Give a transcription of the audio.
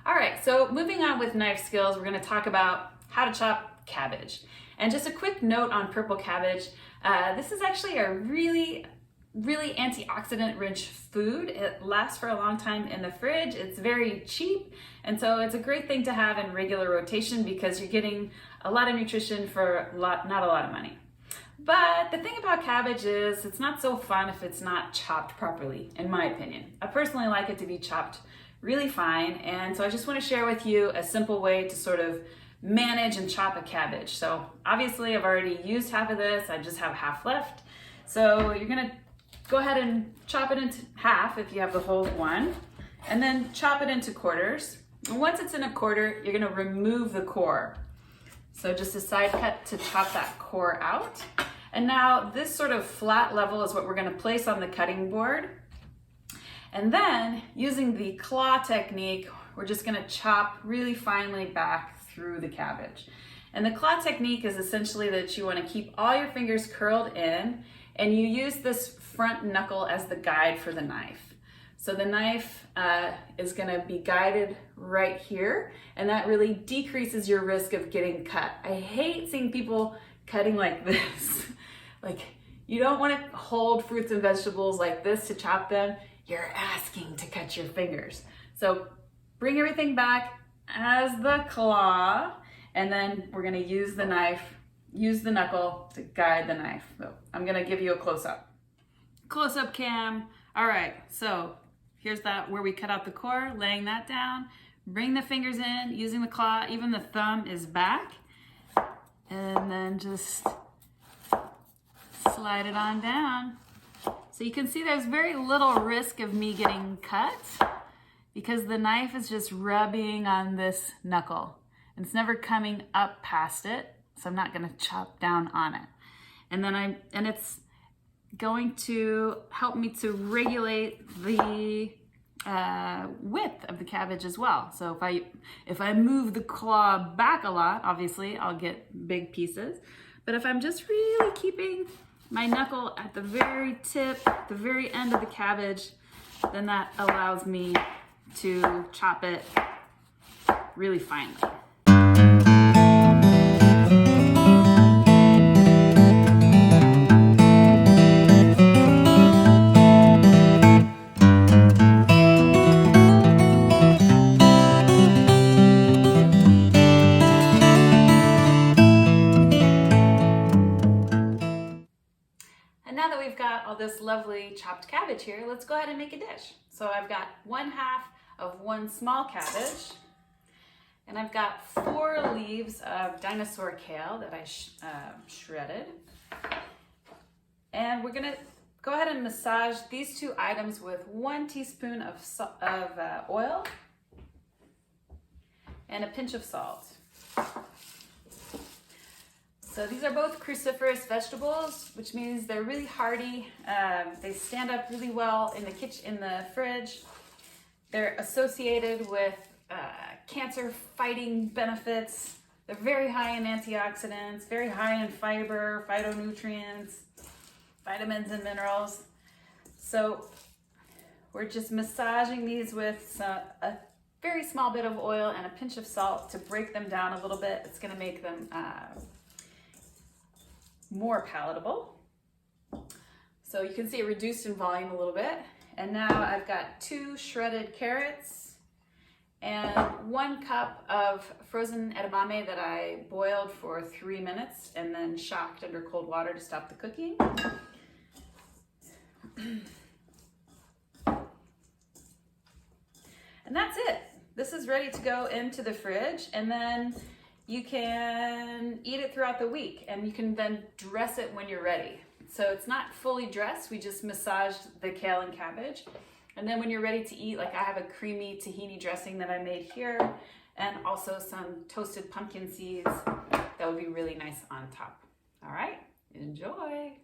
All right, so moving on with knife skills, we're gonna talk about how to chop cabbage. And just a quick note on purple cabbage, this is actually a really antioxidant rich food. It lasts for a long time in the fridge. It's very cheap, and so it's a great thing to have in regular rotation because you're getting a lot of nutrition for not a lot of money. But the thing about cabbage is it's not so fun if it's not chopped properly, in my opinion. I personally like it to be chopped really fine, and so I just want to share with you a simple way to sort of manage and chop a cabbage. So obviously I've already used half of this, I just have half left. So you're gonna go ahead and chop it into half if you have the whole one, and then chop it into quarters. And once it's in a quarter, you're gonna remove the core. So just a side cut to chop that core out. And now this sort of flat level is what we're gonna place on the cutting board. And then using the claw technique, we're just gonna chop really finely back through the cabbage. And the claw technique is essentially that you wanna keep all your fingers curled in, and you use this front knuckle as the guide for the knife. So the knife is gonna be guided right here, and that really decreases your risk of getting cut. I hate seeing people cutting like this. Like, you don't wanna hold fruits and vegetables like this to chop them. You're asking to cut your fingers. So bring everything back as the claw, and then we're gonna use the knuckle to guide the knife. So I'm gonna give you a close-up. Close-up cam. All right, so here's that where we cut out the core, laying that down. Bring the fingers in, using the claw, even the thumb is back. And then just slide it on down. So you can see there's very little risk of me getting cut because the knife is just rubbing on this knuckle. And it's never coming up past it, so I'm not gonna chop down on it. And then it's going to help me to regulate the width of the cabbage as well. So if I move the claw back a lot, obviously I'll get big pieces. But if I'm just really keeping my knuckle at the very tip, the very end of the cabbage, then that allows me to chop it really finely. Now that we've got all this lovely chopped cabbage here, let's go ahead and make a dish. So I've got 1/2 of one small cabbage, and I've got 4 leaves of dinosaur kale that I shredded. And we're gonna go ahead and massage these 2 items with 1 teaspoon of oil and a pinch of salt. So these are both cruciferous vegetables, which means they're really hardy. They stand up really well in the fridge. They're associated with cancer fighting benefits. They're very high in antioxidants, very high in fiber, phytonutrients, vitamins and minerals. So we're just massaging these with a very small bit of oil and a pinch of salt to break them down a little bit. It's gonna make them more palatable. So you can see it reduced in volume a little bit. And now I've got 2 shredded carrots and 1 cup of frozen edamame that I boiled for 3 minutes and then shocked under cold water to stop the cooking. And that's it. This is ready to go into the fridge, and then you can eat it throughout the week, and you can then dress it when you're ready. So it's not fully dressed, we just massaged the kale and cabbage. And then when you're ready to eat, like I have a creamy tahini dressing that I made here, and also some toasted pumpkin seeds that would be really nice on top. All right, enjoy.